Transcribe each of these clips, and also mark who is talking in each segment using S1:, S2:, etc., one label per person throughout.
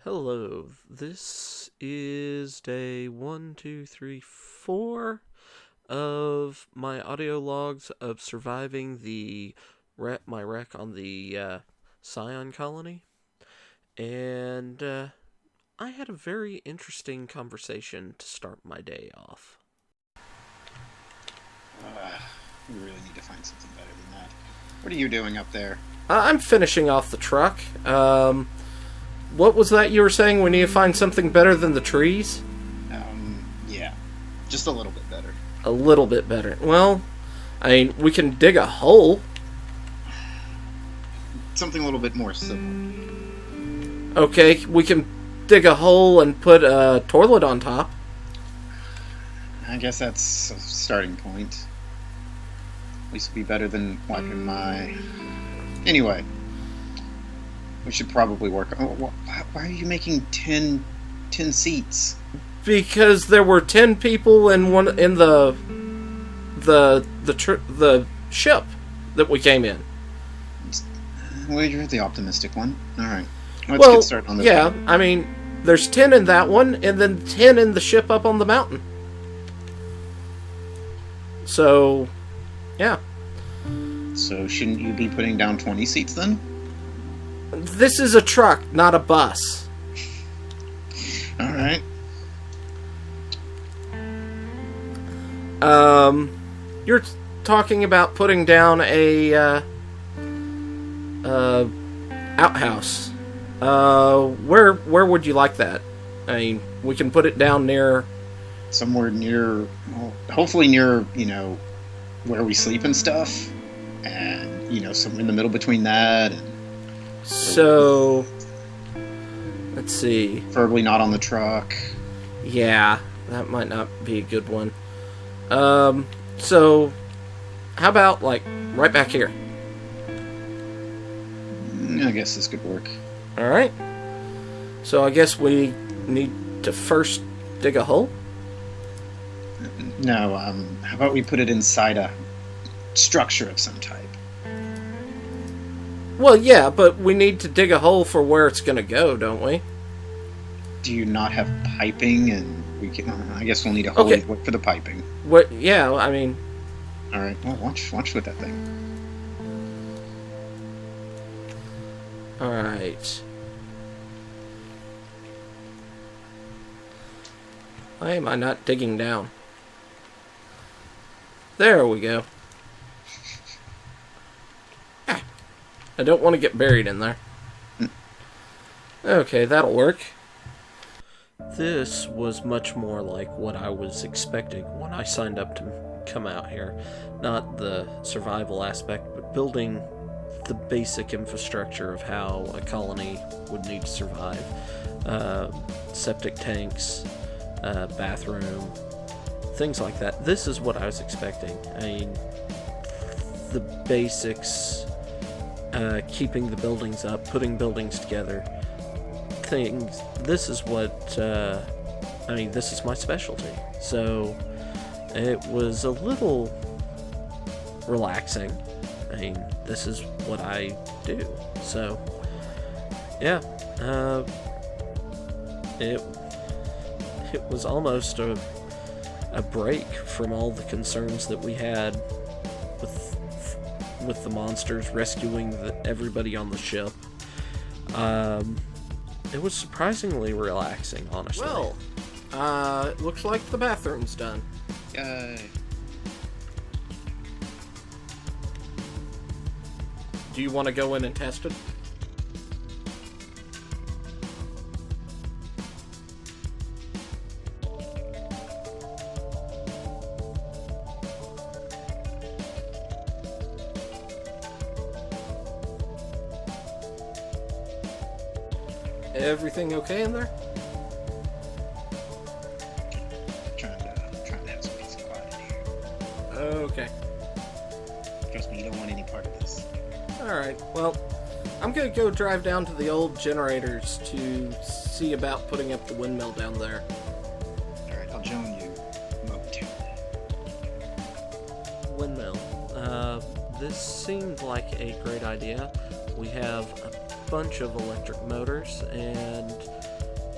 S1: Hello, this is day 1, 2, 3, 4 of my audio logs of surviving my wreck on the Scion colony. And I had a very interesting conversation to start my day off.
S2: We really need to find something better than that. What are you doing up there?
S1: I'm finishing off the truck. What was that you were saying? We need to find something better than the trees?
S2: Yeah. Just a little bit better.
S1: A little bit better. Well, we can dig a hole.
S2: Something a little bit more simple.
S1: Okay, we can dig a hole and put a toilet on top.
S2: I guess that's a starting point. At least it'll be better than wiping my... Anyway. We should probably work... Oh, why are you making 10 seats?
S1: Because there were 10 people in the ship that we came in.
S2: Well, you're the optimistic one. Alright. Let's get started on this.
S1: Yeah,
S2: one.
S1: There's 10 in that one, and then 10 in the ship up on the mountain. So, yeah.
S2: So shouldn't you be putting down 20 seats then?
S1: This is a truck, not a bus.
S2: Alright.
S1: You're talking about putting down a outhouse. Where would you like that? We can put it down near...
S2: Somewhere near... Well, hopefully near, where we sleep and stuff. And, somewhere in the middle between that and...
S1: So... Let's see.
S2: Preferably not on the truck.
S1: Yeah, that might not be a good one. So... How about, right back here?
S2: I guess this could work.
S1: Alright. So I guess we need to first dig a hole?
S2: No, how about we put it inside a structure of some type?
S1: Well, yeah, but we need to dig a hole for where it's going to go, don't we?
S2: Do you not have piping? And we can... I guess we'll need a hole for the piping.
S1: What? Yeah,
S2: Alright, well, watch with that thing.
S1: Alright. Why am I not digging down? There we go. I don't want to get buried in there. Okay, that'll work. This was much more like what I was expecting when I signed up to come out here. Not the survival aspect, but building the basic infrastructure of how a colony would need to survive. Septic tanks, bathroom, things like that. This is what I was expecting. The basics, keeping the buildings up, putting buildings together, things. This is what, this is my specialty. So, it was a little relaxing. This is what I do. So, yeah, it was almost a break from all the concerns that we had with the monsters, rescuing everybody on the ship. It was surprisingly relaxing, honestly. Well, it looks like the bathroom's done.
S2: Yay.
S1: Do you want to go in and test it? Everything okay in there?
S2: Trying to have some peace and quiet in here.
S1: Okay.
S2: Trust me, you don't want any part of this.
S1: Alright, well, I'm gonna go drive down to the old generators to see about putting up the windmill down there.
S2: Alright, I'll join you momentarily.
S1: Windmill. This seemed like a great idea. We have a bunch of electric motors, and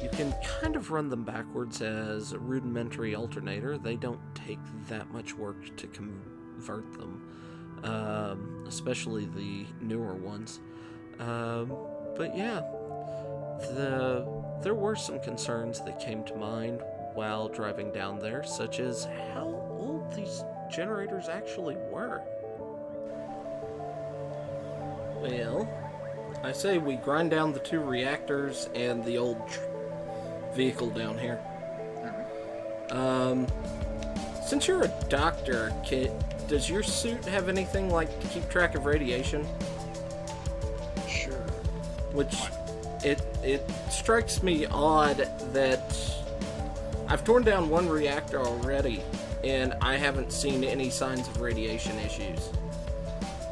S1: You can kind of run them backwards as a rudimentary alternator. They don't take that much work to convert them, especially the newer ones. But yeah, there were some concerns that came to mind while driving down there, such as how old these generators actually were. Well, I say we grind down the 2 reactors and the old vehicle down here. Since you're a doctor, does your suit have anything like to keep track of radiation?
S2: Sure.
S1: Which, it strikes me odd that I've torn down 1 reactor already, and I haven't seen any signs of radiation issues.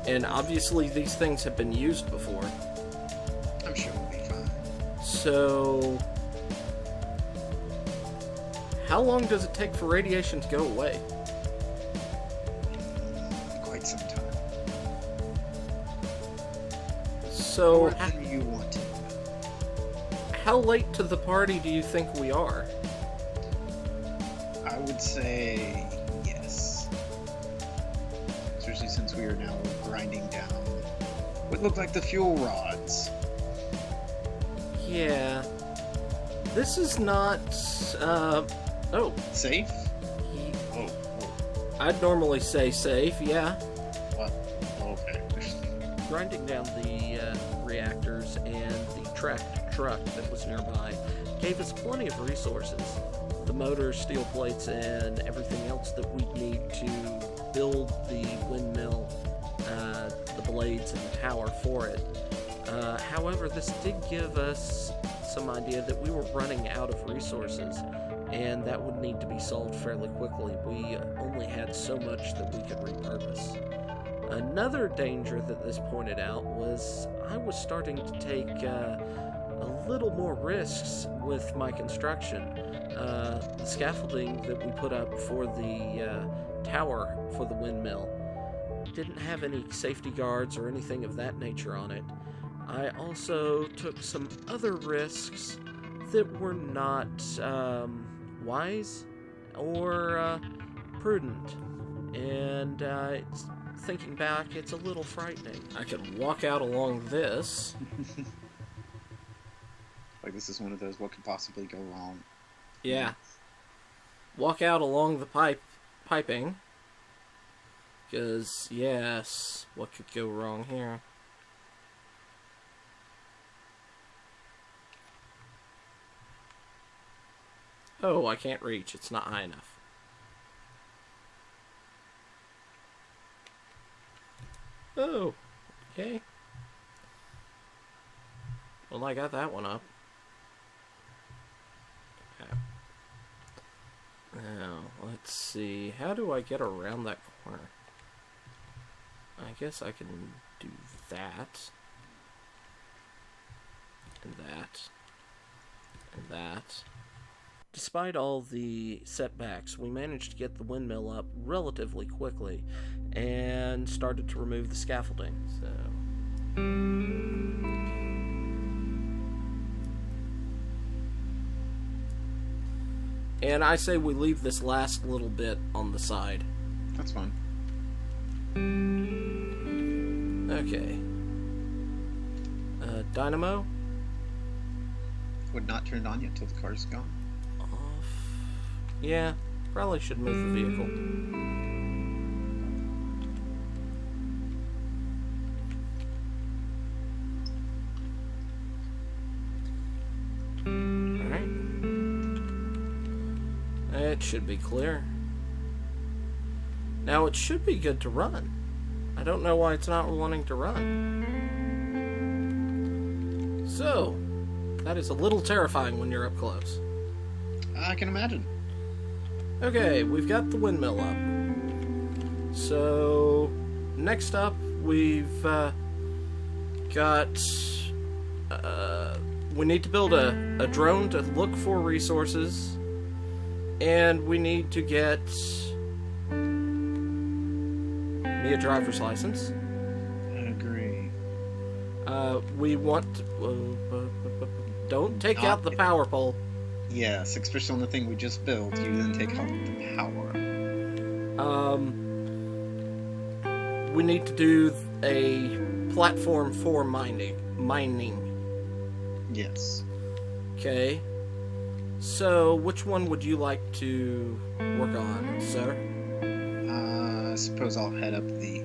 S1: And obviously these things have been used before.
S2: I'm sure we'll be fine.
S1: So, how long does it take for radiation to go away?
S2: Quite some time.
S1: So,
S2: More than you wanted.
S1: how late to the party do you think we are?
S2: I would say yes. Especially since we are now grinding down what look like the fuel rods.
S1: Yeah. This is not,
S2: Safe? Oh.
S1: I'd normally say safe, yeah.
S2: What? Okay.
S1: Grinding down the reactors and the tracked truck that was nearby gave us plenty of resources. The motors, steel plates, and everything else that we need to build the windmill, the blades, and the tower for it. However, this did give us some idea that we were running out of resources, and that would need to be solved fairly quickly. We only had so much that we could repurpose. Another danger that this pointed out was I was starting to take a little more risks with my construction. The scaffolding that we put up for the tower for the windmill didn't have any safety guards or anything of that nature on it. I also took some other risks that were not wise or prudent, and thinking back, it's a little frightening. I could walk out along this.
S2: Like this is one of those, what could possibly go wrong?
S1: Yeah. Walk out along the piping. Because, yes, what could go wrong here? Oh, I can't reach. It's not high enough. Oh, okay. Well, I got that one up. Okay. Now, let's see. How do I get around that corner? I guess I can do that. And that. And that. Despite all the setbacks, we managed to get the windmill up relatively quickly and started to remove the scaffolding. So, and I say we leave this last little bit on the side.
S2: That's fine.
S1: Okay. Dynamo?
S2: Would not turn on yet till the car's gone.
S1: Yeah, probably should move the vehicle. Alright. It should be clear. Now it should be good to run. I don't know why it's not wanting to run. So, that is a little terrifying when you're up close.
S2: I can imagine.
S1: Okay, we've got the windmill up. So, next up, we've got... we need to build a drone to look for resources, and we need to get me a driver's license.
S2: I agree.
S1: We want... Don't take
S2: Not
S1: out the power pole.
S2: Yes, especially on the thing we just built, you then take out the power.
S1: We need to do a platform for mining.
S2: Yes.
S1: Okay. So, which one would you like to work on, sir?
S2: I suppose I'll head up the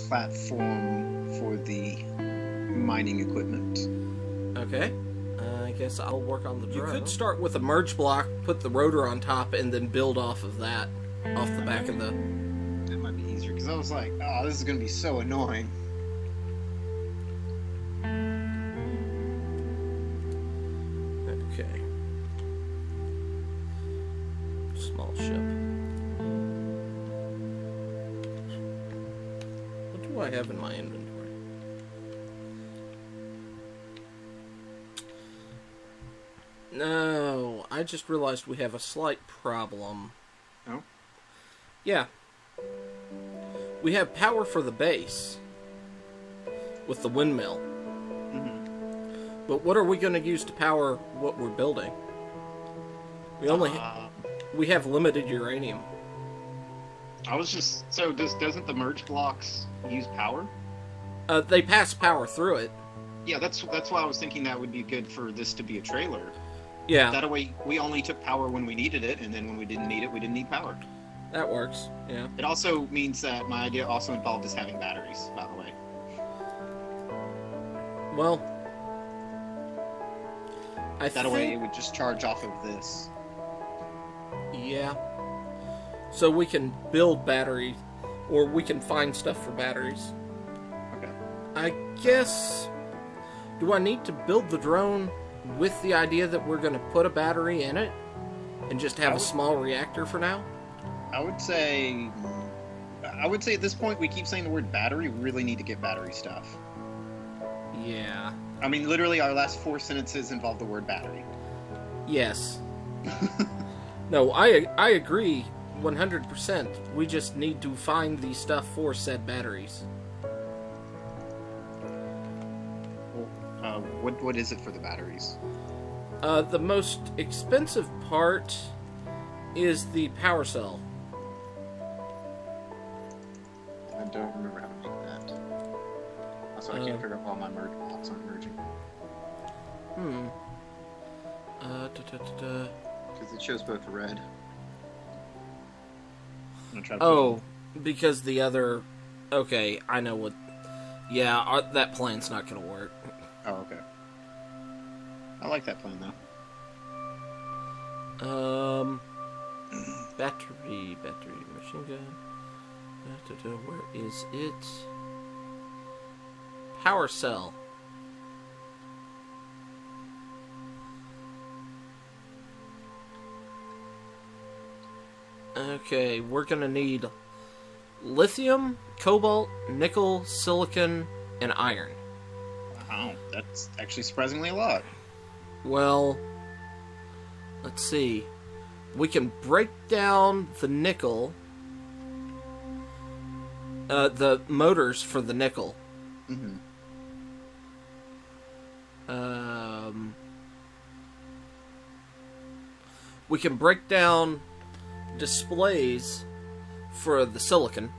S2: platform for the mining equipment.
S1: Okay. I guess I'll work on the drone. You could start with a merge block, put the rotor on top, and then build off of that, off the back of the...
S2: That might be easier, because I was like, oh, this is going to be so annoying.
S1: Okay. Small ship. What do I have in my inventory? No, I just realized we have a slight problem.
S2: Oh?
S1: Yeah. We have power for the base with the windmill.
S2: Mm-hmm.
S1: But what are we going to use to power what we're building? We have limited uranium.
S3: I was just doesn't the merge blocks use power?
S1: They pass power through it.
S3: Yeah, that's why I was thinking that would be good for this to be a trailer.
S1: Yeah.
S3: That way we only took power when we needed it, and then when we didn't need it, we didn't need power.
S1: That works. Yeah.
S3: It also means that my idea also involved us having batteries, by the way.
S1: Well,
S2: That way it would just charge off of this.
S1: Yeah. So we can build batteries, or we can find stuff for batteries.
S2: Okay.
S1: I guess... Do I need to build the drone with the idea that we're going to put a battery in it? And just have a small reactor for now?
S2: I would say at this point we keep saying the word battery. We really need to get battery stuff.
S1: Yeah.
S2: I mean, literally our last 4 sentences involve the word battery.
S1: Yes. No, I agree 100%. We just need to find the stuff for said batteries.
S2: What is it for the batteries?
S1: The most expensive part is the power cell.
S2: I don't remember how to make that. Also, I can't figure out why my merge blocks aren't merging. Because it shows both red. I'm gonna try to
S1: because the other... Okay, I know what... Yeah, that plan's not going to work.
S2: Oh, okay. I like that plan, though.
S1: Battery, machine gun. Where is it? Power cell. Okay, we're gonna need lithium, cobalt, nickel, silicon, and iron.
S2: Wow, that's actually surprisingly a lot.
S1: Well, let's see. We can break down the nickel, the motors for the nickel.
S2: Mm-hmm.
S1: We can break down displays for the silicon,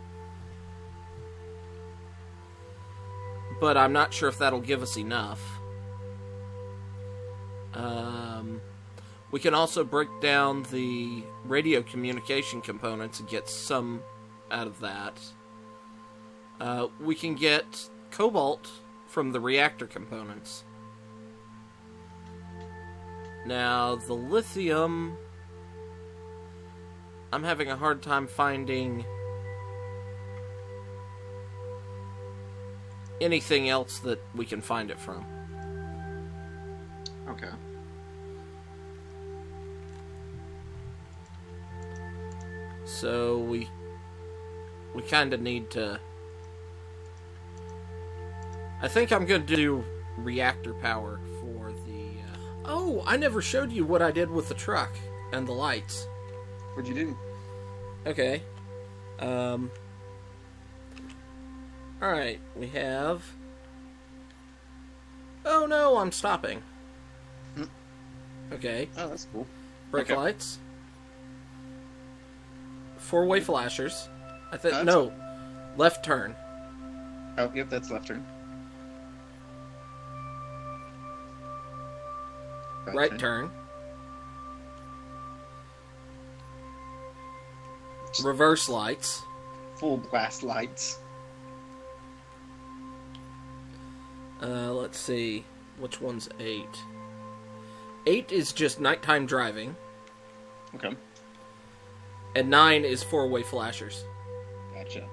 S1: but I'm not sure if that'll give us enough. We can also break down the radio communication components and get some out of that. We can get cobalt from the reactor components. Now, the lithium... I'm having a hard time finding anything else that we can find it from.
S2: Okay.
S1: So we kind of need to... I think I'm going to do reactor power for the... Oh, I never showed you what I did with the truck and the lights.
S2: What'd you do?
S1: Okay. Alright, we have... Oh no, I'm stopping. Okay.
S2: Oh, that's cool.
S1: Brake
S2: Okay.
S1: lights. Four-way flashers.
S2: That's-
S1: No. Left turn.
S2: Oh, yep, that's left turn.
S1: Right turn. Reverse lights.
S2: Full blast lights.
S1: Let's see. Which one's 8? 8 is just nighttime driving.
S2: Okay.
S1: And 9 is four-way flashers.
S2: Gotcha.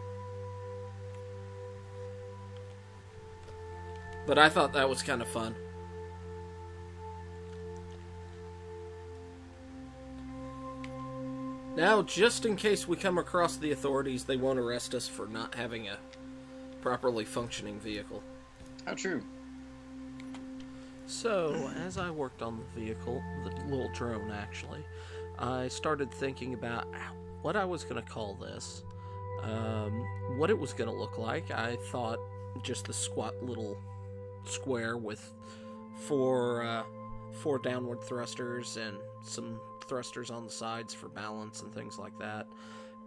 S1: But I thought that was kind of fun. Now, just in case we come across the authorities, they won't arrest us for not having a properly functioning vehicle.
S2: How true.
S1: So, as I worked on the vehicle, the little drone actually, I started thinking about what I was going to call this, what it was going to look like. I thought just the squat little square with four downward thrusters and some thrusters on the sides for balance and things like that,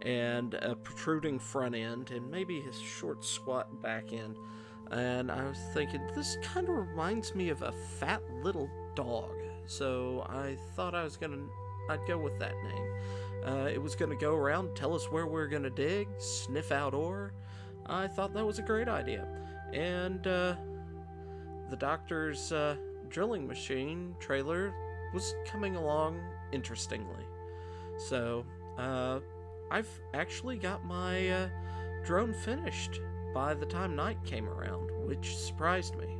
S1: and a protruding front end and maybe a short squat back end. And I was thinking, this kind of reminds me of a fat little dog, so I thought I'd go with that name. It was gonna go around, tell us where we're gonna dig, sniff out ore. I thought that was a great idea. And the doctor's drilling machine trailer was coming along interestingly. So I've actually got my drone finished by the time night came around, which surprised me.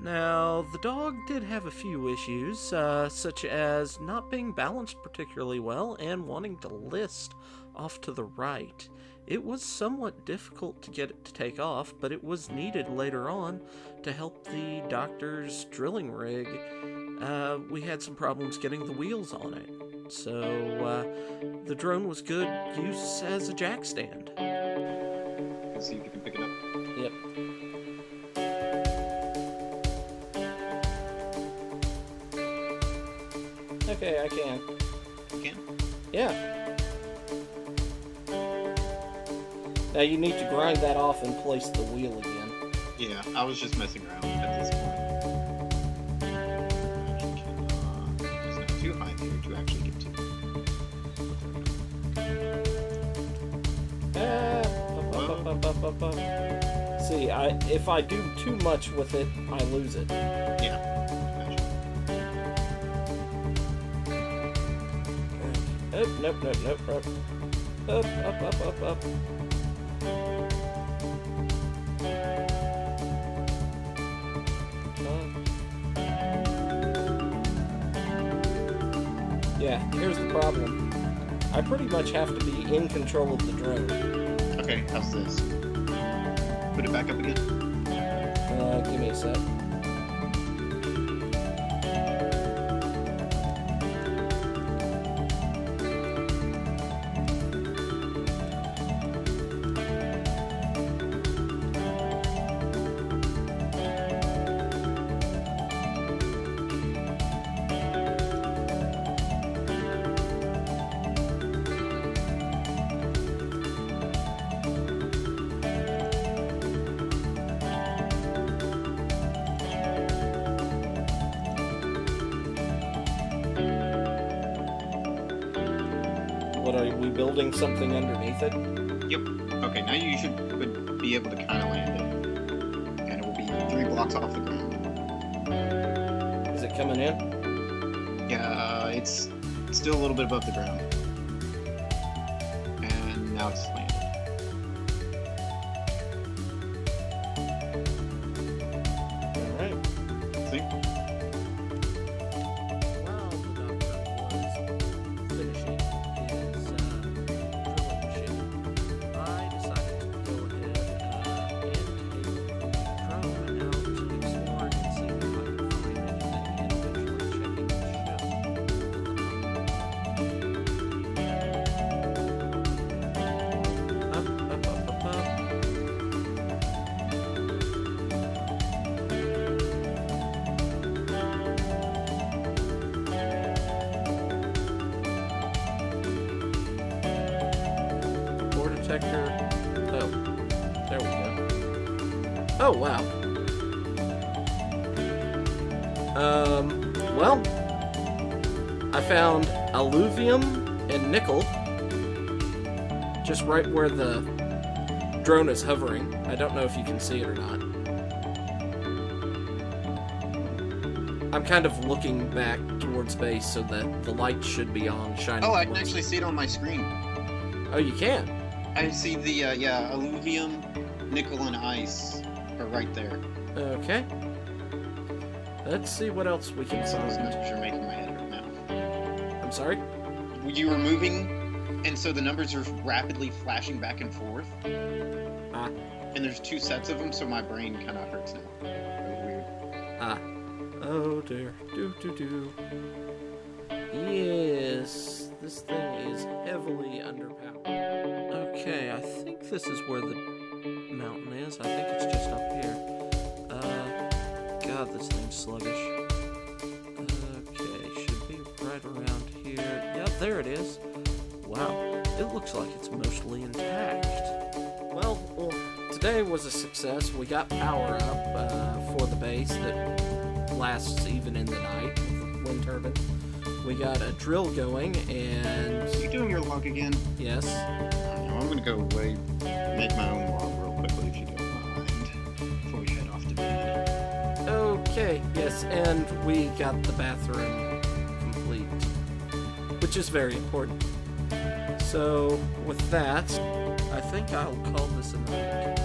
S1: Now, the dog did have a few issues, such as not being balanced particularly well and wanting to list off to the right. It was somewhat difficult to get it to take off, but it was needed later on to help the doctor's drilling rig. We had some problems getting the wheels on it, so the drone was good use as a jack stand.
S2: Let's see if you can pick it up.
S1: Yep. Okay, I can.
S2: You can?
S1: Yeah. Now you need to grind that off and place the wheel again.
S2: Yeah, I was just messing around at this point. It's not too high here to actually get to.
S1: See, if I do too much with it, I lose it.
S2: Yeah.
S1: Nope. Up. Yeah, here's the problem. I pretty much have to be in control of the drone.
S2: Okay, how's this? Put it back up again?
S1: Give me a sec. What, are we building something underneath it?
S2: Yep. Okay, now you should be able to kind of land it. And it will be 3 blocks off the ground.
S1: Is it coming in?
S2: Yeah, it's still a little bit above the ground. And now it's landed.
S1: Alright.
S2: See?
S1: While the doctor was finishing his drilling machine, I decided to go ahead and take the drone out to explore and see if I could find anything, and eventually checking the ship. Oh, wow. Well, I found alluvium and nickel just right where the drone is hovering. I don't know if you can see it or not. I'm kind of looking back towards base so that the light should be on, shining.
S2: Oh, I can
S1: towards
S2: actually see it on my screen.
S1: Oh, you can?
S2: I see the, alluvium, nickel, and ice are right there.
S1: Okay. Let's see what else we can
S2: So those
S1: find.
S2: numbers are making my head hurt now.
S1: I'm sorry?
S2: You were moving, and so the numbers are rapidly flashing back and forth.
S1: Ah.
S2: And there's 2 sets of them, so my brain kind of hurts now. Weird.
S1: Ah. Oh dear. Do. Yes. This thing is heavily underpowered. Okay, I think this is where the mountain is. I think it's just up here. God, this thing's sluggish. Okay, should be right around here. Yep, there it is. Wow, it looks like it's mostly intact. Well, today was a success. We got power up for the base that lasts even in the night with the wind turbine. We got a drill going, and
S2: You doing your log again?
S1: yes,
S2: I don't know, I'm gonna go away, make my own log real quickly if you don't mind, before we head off to bed.
S1: okay, yes, and we got the bathroom complete, which is very important. So, with that, I think I'll call this a night.